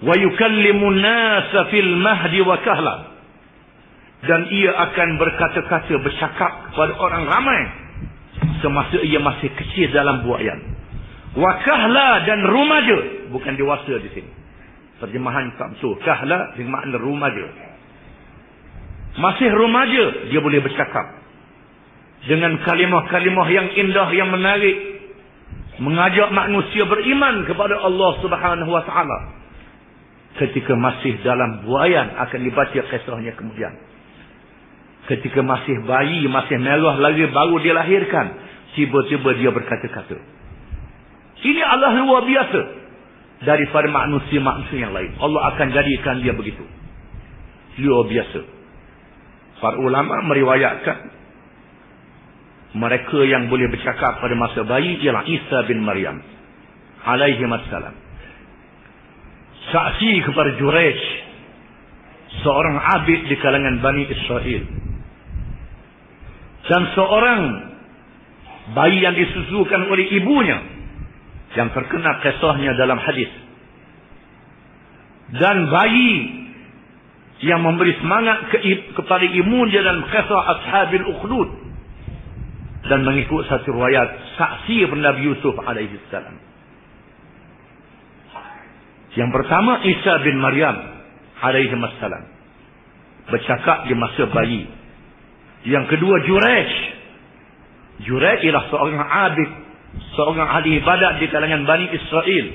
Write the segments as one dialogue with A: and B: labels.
A: Wa yukallimun nasa fil mahdi wa kahla. Dan ia akan berkata-kata, bercakap kepada orang ramai semasa ia masih kecil dalam buaian. Wa kahla, dan rumaja, bukan dewasa di sini. Terjemahan tak betul. Kahla dengan makna rumaja. Masih rumaja dia boleh bercakap dengan kalimah-kalimah yang indah, yang menarik, mengajak manusia beriman kepada Allah Subhanahu wa taala. Ketika masih dalam buaian akan dibaca kisahnya kemudian. Ketika masih bayi, masih merah lagi, baru dilahirkan, tiba-tiba dia berkata-kata. Ini Allah luar biasa daripada manusia-manusia yang lain. Allah akan jadikan dia begitu. Luar biasa. Para ulama meriwayatkan mereka yang boleh bercakap pada masa bayi ialah Isa bin Maryam alaihi wassalam. Saksi kepada Jurayj, seorang abid di kalangan Bani Israel. Dan seorang bayi yang disusukan oleh ibunya, yang terkenal kisahnya dalam hadis. Dan bayi yang memberi semangat kepada ibunya dalam kisah Ashabil Ukhdud. Dan mengikut satu riwayat, saksi Nabi Yusuf alaihi salam. Yang pertama, Isa bin Maryam alaihi salam bercakap di masa bayi. Yang kedua, Jurayj. Jurayj ialah seorang abid, seorang ahli ibadat di kalangan Bani Israel,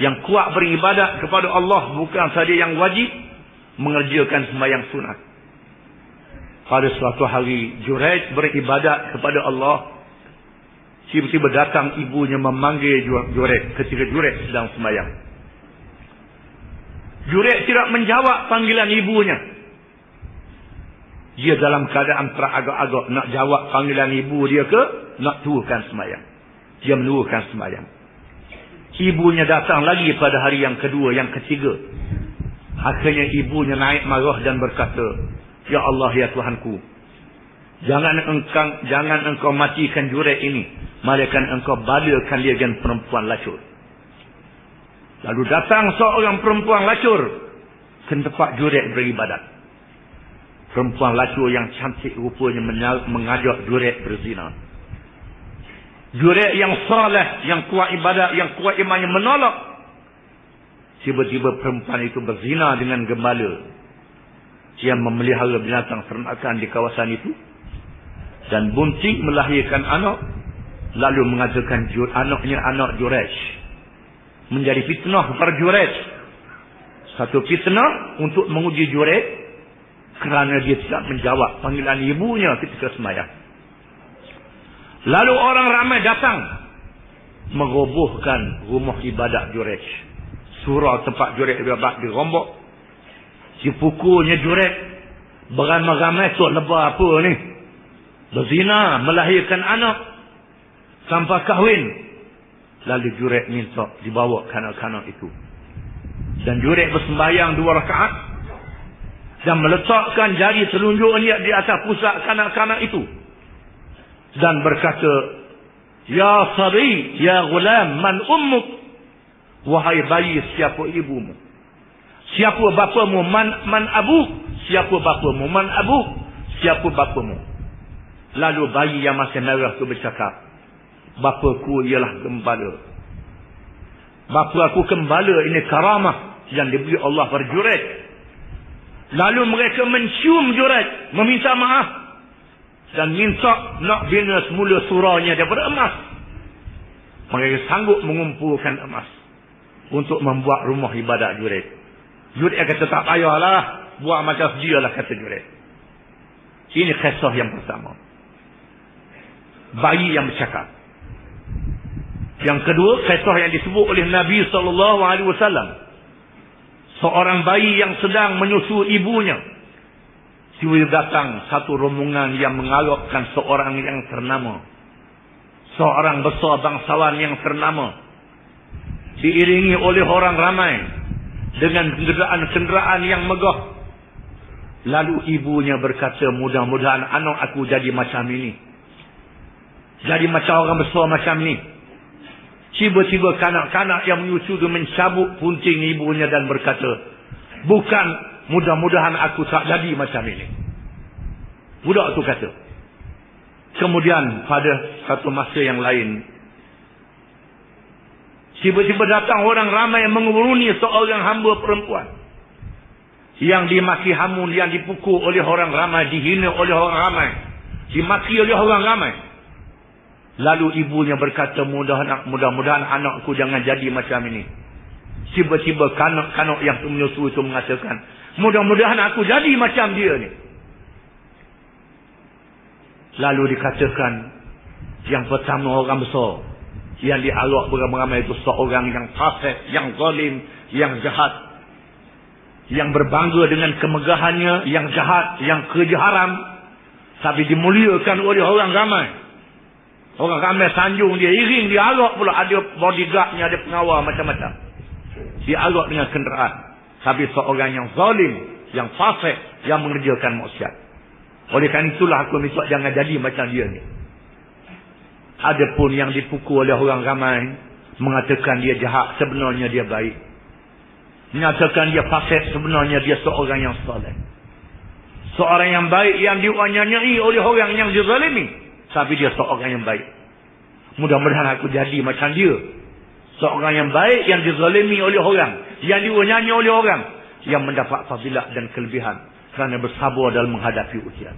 A: yang kuat beribadat kepada Allah, bukan sahaja yang wajib, mengerjakan sembahyang sunat. Pada suatu hari Jurayj beribadat kepada Allah, tiba-tiba datang ibunya memanggil Jurayj ketika Jurayj sedang sembahyang. Jurayj tidak menjawab panggilan ibunya. Dia dalam keadaan teragak-agak nak jawab panggilan ibu dia ke nak turunkan sembahyang. Dia menurunkan sembahyang. Ibunya datang lagi pada hari yang kedua, yang ketiga. Akhirnya ibunya naik marah dan berkata, "Ya Allah, ya Tuhanku, jangan engkau matikan Jurayj ini, melainkan engkau balakan dia dengan perempuan lacur." Lalu datang seorang perempuan lacur ke tempat Jurayj beribadat. Perempuan lacur yang cantik rupanya mengajak Jurayj berzina. Jurayj yang saleh, yang kuat ibadat, yang kuat imannya menolak. Tiba-tiba perempuan itu berzina dengan gembala yang memelihara binatang ternakan di kawasan itu. Dan bunting melahirkan anak, lalu mengatakan anaknya anak Jurayj. Menjadi fitnah kepada Jurayj. Satu fitnah untuk menguji Jurayj, kerana dia tidak menjawab panggilan ibunya ketika sembahyang. Lalu orang ramai datang merobohkan rumah ibadat Jurayj. Surau tempat Jurayj ibadat dirombak. Dipukulnya Jurayj. Beramai-ramai tu lebar apa ni? Berzina, melahirkan anak, sampai kahwin. Lalu Jurayj minta dibawa kanak-kanak itu. Dan Jurayj bersembahyang 2 rakaat. Dan meletakkan jari telunjuknya di atas pusat kanak-kanak itu. Dan berkata, "Ya sabi, ya gulam, man ummuk?" Wahai bayi, siapa ibumu? Siapa bapamu? Man abuk? Siapa bapamu? Man abuk? Siapa bapamu? Lalu bayi yang masih merah itu bercakap, "Bapaku ialah gembala. Bapa aku gembala, ini karamah yang diberi Allah pada Jurayj." Lalu mereka mencium Jurayj, meminta maaf dan minta nak bina semula suraunya daripada emas. Mereka sanggup mengumpulkan emas untuk membuat rumah ibadat Jurayj. Jurayj kata, "Tak payahlah, buat macam sedialah," kata Jurayj. Ini kisah yang pertama, bayi yang bercakap. Yang kedua, kisah yang disebut oleh Nabi SAW. Seorang bayi yang sedang menyusu ibunya. Tiba-tiba datang satu rombongan yang mengarahkan seorang yang ternama. Seorang besar bangsawan yang ternama. Diiringi oleh orang ramai. Dengan kenderaan-kenderaan yang megah. Lalu ibunya berkata, "Mudah-mudahan anak aku jadi macam ini. Jadi macam orang besar macam ni. Tiba-tiba kanak-kanak yang menyusu itu mencabut punting ibunya dan berkata, bukan, mudah-mudahan aku tak jadi macam ini. Budak tu kata. Kemudian pada satu masa yang lain, tiba-tiba datang orang ramai yang menguruni seorang hamba perempuan yang dimaki hamun, yang dipukul oleh orang ramai, dihina oleh orang ramai, dimaki oleh orang ramai. Lalu ibunya berkata, mudah-mudahan anakku jangan jadi macam ini. Tiba-tiba kanak-kanak yang menyusu itu mengatakan, mudah-mudahan aku jadi macam dia ni. Lalu dikatakan, yang pertama orang besar yang dialok beramai-ramai itu seorang yang fasik, yang zalim, yang jahat, yang berbangga dengan kemegahannya, yang jahat, yang kerja haram, tapi dimuliakan oleh orang ramai. Orang ramai sanjung dia, iring dia alok pula, ada bodyguardnya, ada pengawal macam-macam. Dia alok dengan kenderaan. Tapi seorang yang zalim, yang fasik, yang mengerjakan maksiat. Oleh kerana itulah aku minta jangan jadi macam dia ni. Adapun yang dipukul oleh orang ramai, mengatakan dia jahat, sebenarnya dia baik. Menyatakan dia fasik, sebenarnya dia seorang yang soleh. Seorang yang baik yang dianyai oleh orang yang dizalimi, tapi dia seorang yang baik. Mudah-mudahan aku jadi macam dia. Seorang yang baik yang dizalimi oleh orang, yang dianyai oleh orang, yang mendapat fadilah dan kelebihan kerana bersabar dalam menghadapi ujian.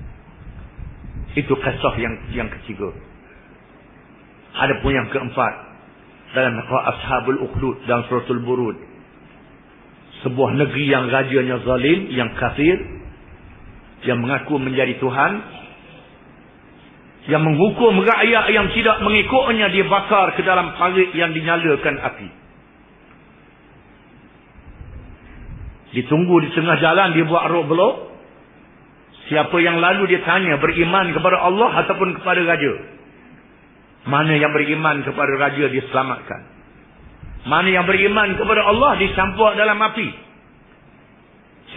A: Itu kisah yang ketiga. Adapun yang keempat, dalam Ashabul Ukhdud dan Suratul Burud, sebuah negeri yang rajanya zalim, yang kafir, yang mengaku menjadi Tuhan, yang menghukum rakyat yang tidak mengikutnya, dibakar ke dalam parit yang dinyalakan api. Ditunggu di tengah jalan, dia buat roh belok. Siapa yang lalu dia tanya, beriman kepada Allah ataupun kepada raja? Mana yang beriman kepada raja diselamatkan. Mana yang beriman kepada Allah dicampur dalam api.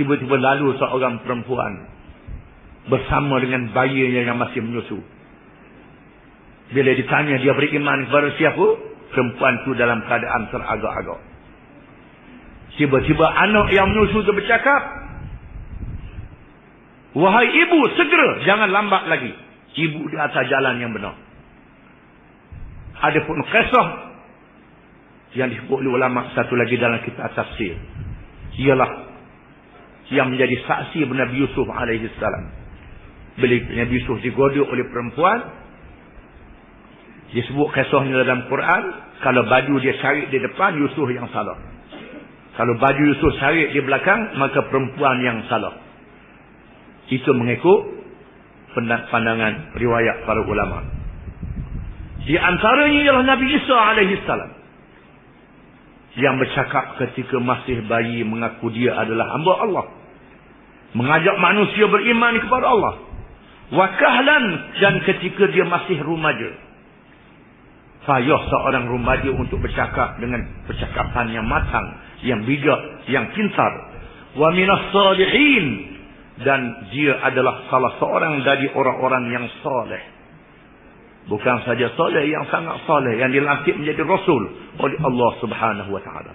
A: Tiba-tiba lalu seorang perempuan bersama dengan bayinya yang masih menyusu. Bila ditanya dia beriman kepada siapa, perempuan itu dalam keadaan teragak-agak. Tiba-tiba anak yang menyusu itu bercakap, wahai ibu, segera, jangan lambat lagi. Ibu di atas jalan yang benar. Adapun kisah yang disebut oleh ulama satu lagi dalam kitab tafsir, ialah yang menjadi saksi Nabi Yusuf alaihissalam. Bila Nabi Yusuf digoda oleh perempuan, disebut kisahnya dalam Quran, kalau baju dia cari di depan, Yusuf yang salah. Kalau baju Yusuf cari di belakang, maka perempuan yang salah. Itu mengikut pandangan riwayat para ulama. Di antaranya ialah Nabi Isa alaihissalam, yang bercakap ketika masih bayi, mengaku dia adalah hamba Allah, mengajak manusia beriman kepada Allah. Wa kahlan, dan ketika dia masih remaja. Payah seorang remaja untuk bercakap dengan percakapan yang matang, yang bijak, yang pintar. Wa minas salihin, dan dia adalah salah seorang dari orang-orang yang soleh. Bukan saja soleh, yang sangat soleh, yang dilantik menjadi Rasul oleh Allah Subhanahu Wa Taala.